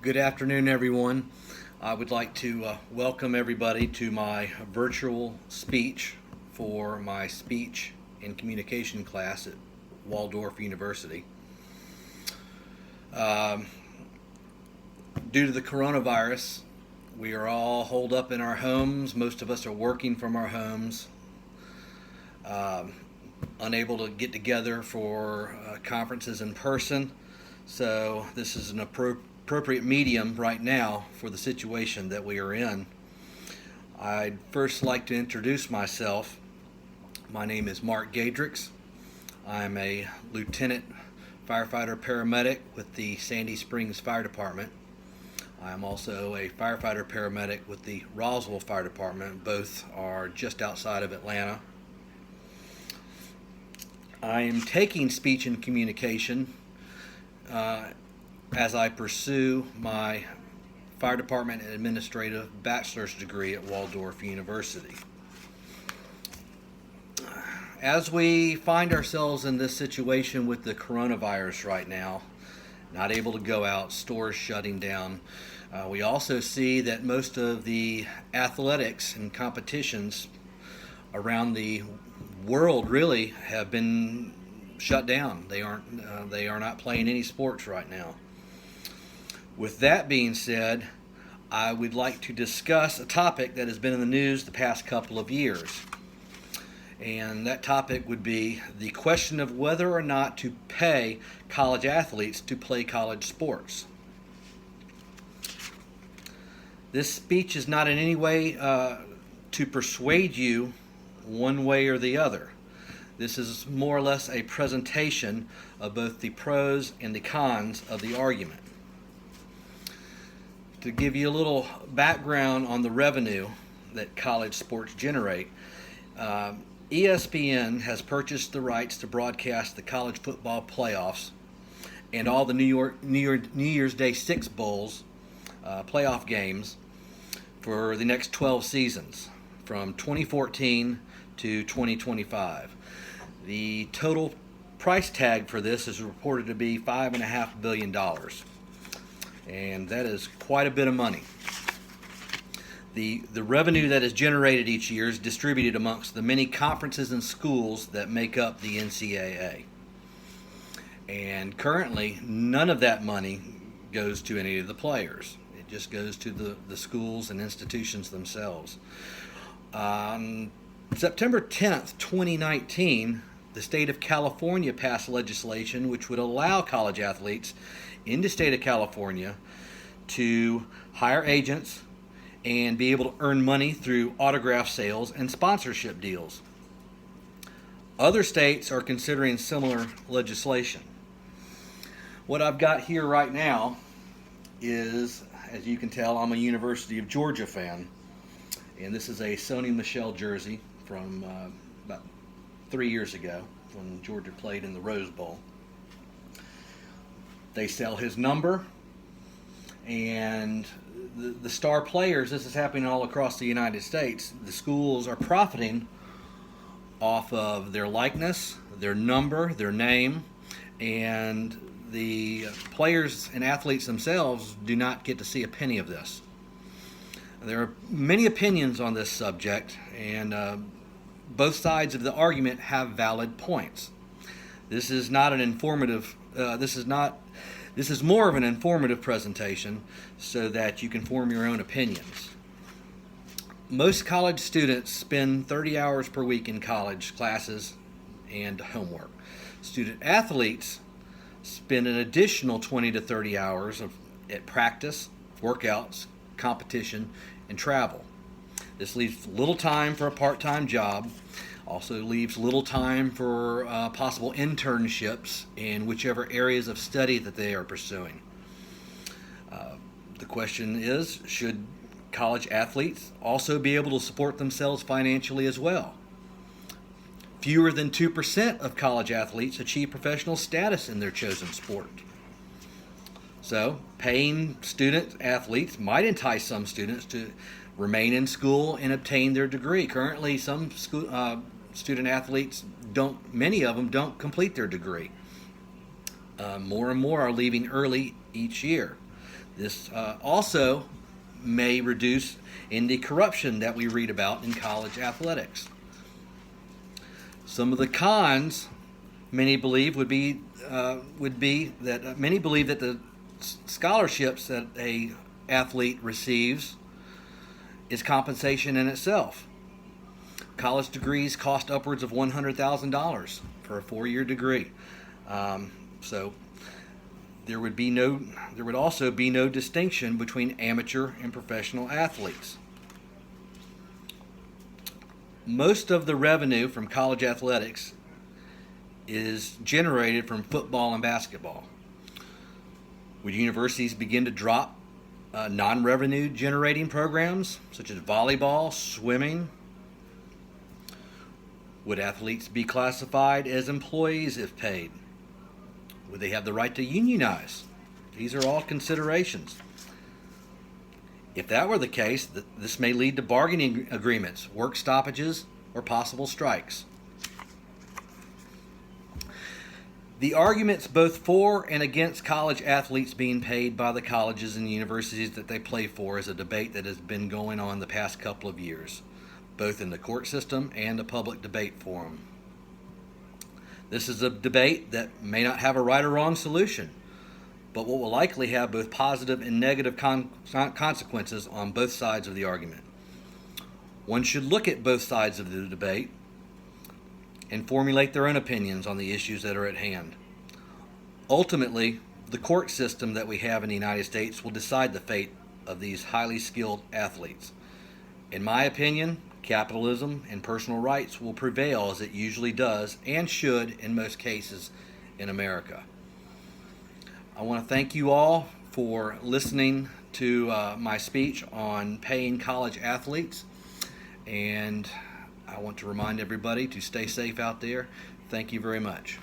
Good afternoon, everyone. I would like to welcome everybody to my virtual speech for my speech and communication class at Waldorf University. Um, Due to the coronavirus, we are all holed up in our homes. Most of us are working from our homes, um, unable to get together for conferences in person. So this is an appropriate medium right now for the situation that we are in. I'd first like to introduce myself. My name is Mark Gadrix. I'm a lieutenant firefighter paramedic with the Sandy Springs Fire Department. I'm also a firefighter paramedic with the Roswell Fire Department. Both are just outside of Atlanta. I am taking speech and communication as I pursue my fire department and administrative bachelor's degree at Waldorf University. As we find ourselves in this situation with the coronavirus right now, not able to go out, stores shutting down, we also see that most of the athletics and competitions around the world really have been shut down. They are not playing any sports right now. With that being said, I would like to discuss a topic that has been in the news the past couple of years. And that topic would be the question of whether or not to pay college athletes to play college sports. This speech is not in any way to persuade you one way or the other. This is more or less a presentation of both the pros and the cons of the argument. To give you a little background on the revenue that college sports generate, ESPN has purchased the rights to broadcast the college football playoffs and all the New Year's Day Six Bowls playoff games for the next 12 seasons from 2014 to 2025. The total price tag for this is reported to be $5.5 billion. And that is quite a bit of money. The revenue that is generated each year is distributed amongst the many conferences and schools that make up the NCAA. And currently, none of that money goes to any of the players. It just goes to the schools and institutions themselves. On September 10th, 2019, the state of California passed legislation which would allow college athletes in the state of California to hire agents and be able to earn money through autograph sales and sponsorship deals. Other states are considering similar legislation. What I've got here right now is, as you can tell, I'm a University of Georgia fan, and this is a Sony Michel jersey from about 3 years ago when Georgia played in the Rose Bowl. They sell his number, and the star players, this is happening all across the United States, the schools are profiting off of their likeness, their number, their name, and the players and athletes themselves do not get to see a penny of this. There are many opinions on this subject, and both sides of the argument have valid points. This is not an informative. This is more of an informative presentation so that you can form your own opinions. Most college students spend 30 hours per week in college classes and homework. Student athletes spend an additional 20 to 30 hours at practice, workouts, competition, and travel. This leaves little time for a part-time job. Also leaves little time for possible internships in whichever areas of study that they are pursuing. The question is, should college athletes also be able to support themselves financially as well? Fewer than 2% of college athletes achieve professional status in their chosen sport. So, paying student athletes might entice some students to remain in school and obtain their degree. Currently, some student athletes many of them don't complete their degree. More and more are leaving early each year. This also may reduce in the corruption that we read about in college athletics. Some of the cons many believe would be that many believe that the scholarships that a athlete receives is compensation in itself. College degrees cost upwards of $100,000 for a 4-year degree. So there would also be no distinction between amateur and professional athletes. Most of the revenue from college athletics is generated from football and basketball. Would universities begin to drop non-revenue generating programs such as volleyball, swimming? Would athletes be classified as employees if paid? Would they have the right to unionize? These are all considerations. If that were the case, this may lead to bargaining agreements, work stoppages, or possible strikes. The arguments both for and against college athletes being paid by the colleges and universities that they play for is a debate that has been going on the past couple of years, both in the court system and the public debate forum. This is a debate that may not have a right or wrong solution, but what will likely have both positive and negative consequences on both sides of the argument. One should look at both sides of the debate and formulate their own opinions on the issues that are at hand. Ultimately, the court system that we have in the United States will decide the fate of these highly skilled athletes. In my opinion, capitalism and personal rights will prevail, as it usually does and should in most cases in America. I want to thank you all for listening to my speech on paying college athletes, and I want to remind everybody to stay safe out there. Thank you very much.